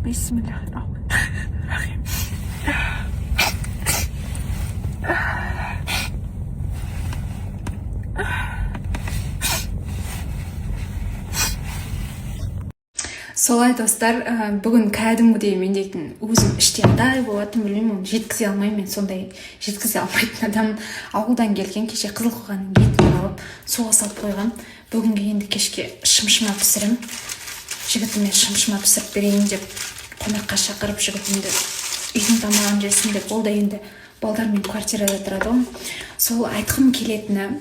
Бисмиллахиррахманиррахим. Солай достар, бүгін кәдімгідей мен дейтін өзім іште адай болатын, білмеймін, оны жеткізе алмаймын, мен сондай жеткізе алмайтын адам. Ауылдан келген, кеше Қызылқоғаның етін алып суға салып қойған. Бүгінгі енді кешке шымшыма пісірім. Жігітіме шымшыма пісіріп берейін деп қонаққа шақырып, жігітімді үйдің тамағын жесін деп, ол да енді балдармен квартирада тұрады ғой. Сол айтқым келетіні,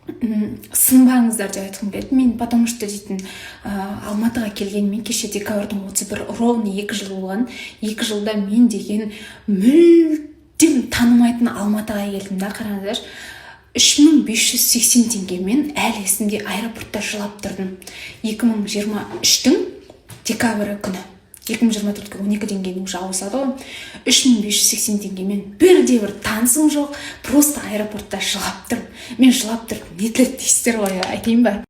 сынбаңыздар деп айтқым келеді. Мен потому что дейтін Алматыға келгенмен кеше декабрьдің 31 ровно 2 жыл болған. 2 жылда мен деген мүлдем танымайтын Алматыға келдім да, қараңыздар. 3580 теңгемен әлі есімде аэропортта жылап тұрдым. 2023-тің декабрі күні. 2024-ге 12-ден кейін уже ауысады ғой. 3580 теңгемен бірде-бір танысым жоқ, просто аэропортта жылап тұрмын. Мен жылап тұрып, не тіледі дейсіздер ғой, айтайын ба?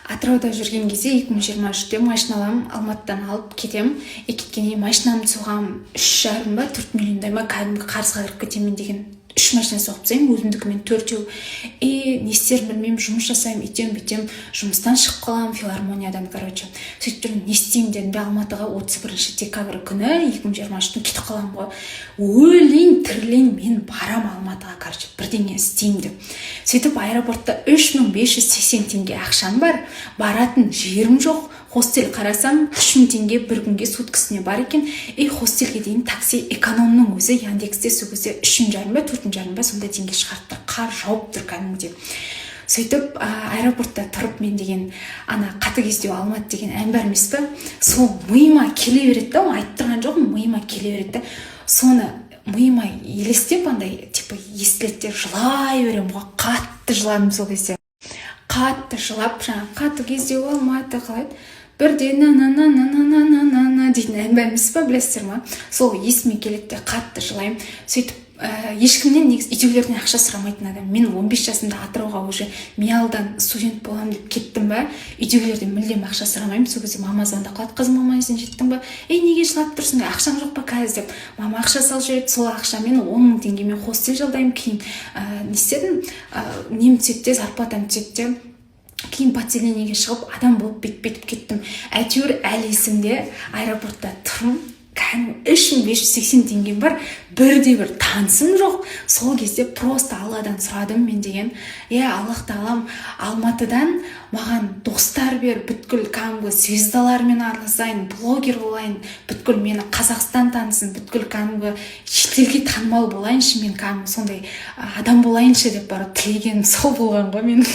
Атырауда жүрген кезде 2023-те машина аламын, Алматыдан алып кетем. Кеткенде машинамды соғам 3,5 ба 4 миллиондай ма кәдімгі қарызға кіріп кетемін деген 3 машина соғып тастаймын, өзімдікімен 4-еу. Не істерімді білмеймін, жұмыс жасаймын, бүйтем, жұмыстан шығып қаламын, филармониядан, короче. Сөйтіп тұрмын, не істеймін дедім бе, Алматыға 31 декабрь күні 2023-тің кетіп қаламын ғой. Өлейін, тірілейін, мен барам Алматыға, короче, бірдеңе істеймін деп. Сөйтіп аэропортта 3580 теңге ақшам бар, баратын жерім жоқ. Хостел қарасам 3000 теңге бір күнге суткасына бар екен. Хостелге дейін такси экономның өзі Яндексте сол кезде 3,5 ба 4,5 ба сондай теңге шығарып тұр. Қар жауып тұр кәдімгідей. Сөйтіп аэропортта тұрып мен деген ана қатыгездеу Алматы деген ән бар емес пе? Сол миыма келе береді да, айтып тұрған жоқпын, миыма келе береді да. Соны миыма елестеп андай типа естіледі де жылай беремін ғой. Қатты жыладым сол кезде. Қатты жылап, жаңа қатыгездеу Алматы қалайды. Бірде на дейтін ән бар емес па, білесіздер ма? Сол есіме келеді де қатты жылаймын. Сөйтіп ешкімнен үйдегілерден ақша сұрамайтын адам. Мен 15 жасымда Атырауға уже Миялдан студент боламын деп кеттім ба, үйдегілерден мүлдем ақша сұрамаймын. Сол кезде мама звондап қалады, қызым, мама сен жеттің ба? Неге жылап тұрсың? Ақшаң жоқ па қазір деп. Мама ақша салып жібереді. Сол ақшамен 10 000 теңгемен хостел жалдаймын. Кейін не істедім? Нем түседі де, зарплатам түседі де. Кейін подселениеге шығып, адам болып бет-бетіп кеттім. Әйтеуір әлі есімде аэропортта тұрмын. 3580 теңгем бар, бірде-бір танысым жоқ. Сол кезде просто Алладан сұрадым мен деген. Аллах тағалам, Алматыдан маған достар бер, бүткіл кәдімгі звездалармен араласайын, блогер болайын, бүткіл мені Қазақстан танысын, бүткіл кәдімгі шетелге танымал болайыншы, мен кәдімгі сондай адам болайыншы деп барып тілегенім сол болған ғой мен.